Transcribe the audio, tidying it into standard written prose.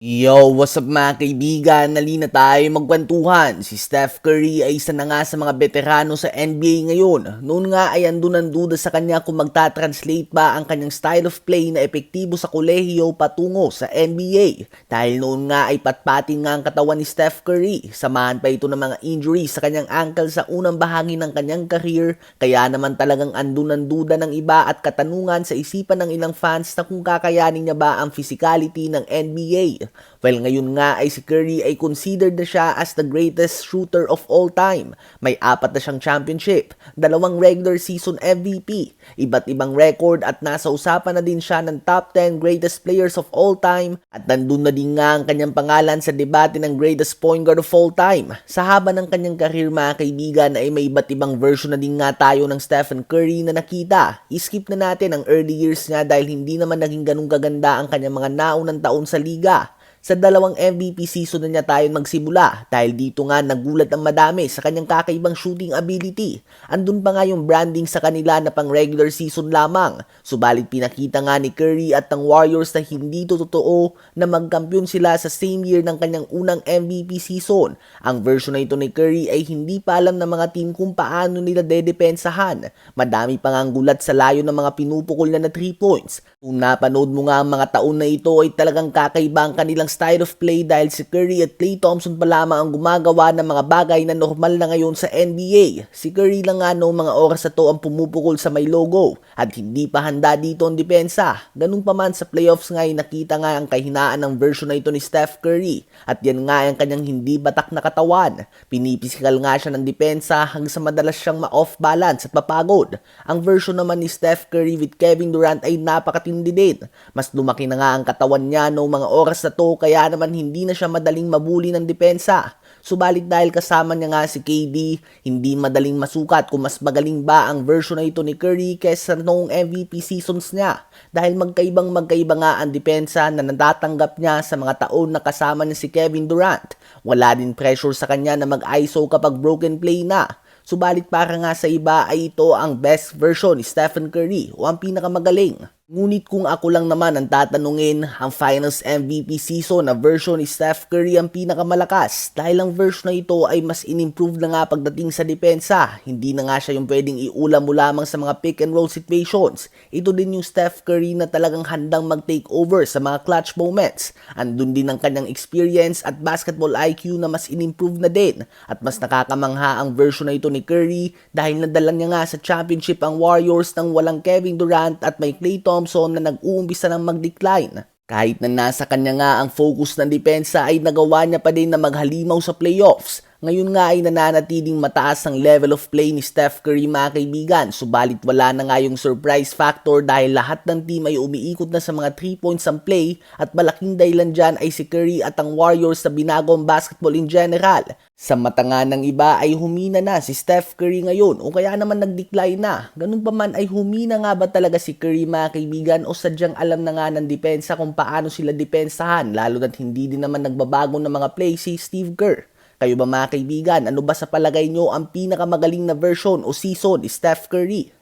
Yo, what's up mga kaibigan? Nalina tayo magkwentuhan. Si Steph Curry ay isa na nga sa mga veterano sa NBA ngayon. Noon nga ay andun ang duda sa kanya kung magta-translate ba ang kanyang style of play na epektibo sa kolehiyo patungo sa NBA. Dahil noon nga ay patpating nga ang katawan ni Steph Curry. Samahan pa ito ng mga injuries sa kanyang ankle sa unang bahagi ng kanyang career. Kaya naman talagang andun ang duda ng iba at katanungan sa isipan ng ilang fans na kung kakayanin niya ba ang physicality ng NBA. Well, ngayon nga ay si Curry ay considered na siya as the greatest shooter of all time. May 4 na siyang championship, 2 regular season MVP, iba't ibang record at nasa usapan na din siya ng top 10 greatest players of all time at nandun na din nga ang kanyang pangalan sa debate ng greatest point guard of all time. Sa haba ng kanyang career mga kaibigan ay may iba't ibang version na din nga tayo ng Stephen Curry na nakita. I-skip na natin ang early years niya dahil hindi naman naging ganun kaganda ang kanyang mga naunang taon sa liga. Sa 2 MVP season na niya tayo magsimula dahil dito nga nagulat ang madami sa kanyang kakaibang shooting ability. Andun pa nga yung branding sa kanila na pang regular season lamang. Subalit pinakita nga ni Curry at ng Warriors na hindi to totoo na magkampiyon sila sa same year ng kanyang unang MVP season. Ang version na ito ni Curry ay hindi pa alam ng mga team kung paano nila dedepensahan. Madami pa nga ang gulat sa layo ng mga pinupukol na 3 points. Kung napanood mo nga ang mga taon na ito ay talagang kakaiba ang kanilang style of play dahil si Curry at Klay Thompson pa lamang ang gumagawa ng mga bagay na normal na ngayon sa NBA. Si Curry lang nga noong mga oras na to ang pumupukol sa may logo at hindi pa handa dito ang depensa. Ganun pa man sa playoffs nga ay nakita nga ang kahinaan ng version na ito ni Steph Curry at yan nga ang kanyang hindi batak na katawan. Pinipisikal nga siya ng depensa hanggang sa madalas siyang ma-off balance at mapagod. Ang version naman ni Steph Curry with Kevin Durant ay napakatindi din. Mas lumaki na nga ang katawan niya noong mga oras na to kaya naman hindi na siya madaling mabuli ng depensa. Subalit dahil kasama niya nga si KD, hindi madaling masukat kung mas magaling ba ang version na ito ni Curry kaysa noong MVP seasons niya. Dahil magkaiba nga ang depensa na natatanggap niya sa mga taon na kasama niya si Kevin Durant. Wala din pressure sa kanya na mag-ISO kapag broken play na. Subalit para nga sa iba ay ito ang best version ni Stephen Curry o ang pinakamagaling. Ngunit kung ako lang naman ang tatanungin, ang Finals MVP season na version ni Steph Curry ang pinakamalakas dahil ang version na ito ay mas in-improve na nga pagdating sa depensa. Hindi na nga siya yung pwedeng iulam mo lamang sa mga pick and roll situations. Ito din yung Steph Curry na talagang handang mag-take over sa mga clutch moments. Andun din ang kanyang experience at basketball IQ na mas in-improve na din at mas nakakamangha ang version na ito ni Curry dahil nadala niya nga sa championship ang Warriors nang walang Kevin Durant at may Klay Thompson na nag-uumpisa ng mag-decline. Kahit na nasa kanya nga ang focus ng depensa ay nagawa niya pa din na maghalimaw sa playoffs. Ngayon nga ay nananatiling mataas ang level of play ni Steph Curry mga kaibigan, subalit wala na nga yung surprise factor dahil lahat ng team ay umiikot na sa mga 3 points ang play at malaking dahilan dyan ay si Curry at ang Warriors sa binagong basketball in general. Sa mata nga ng iba ay humina na si Steph Curry ngayon o kaya naman nag-decline na. Ganun pa man ay humina nga ba talaga si Curry mga kaibigan o sadyang alam na nga ng depensa kung paano sila depensahan lalo na't hindi din naman nagbabago ng mga play si Steve Kerr. Kayo ba mga kaibigan, ano ba sa palagay nyo ang pinakamagaling na version o season ni Steph Curry?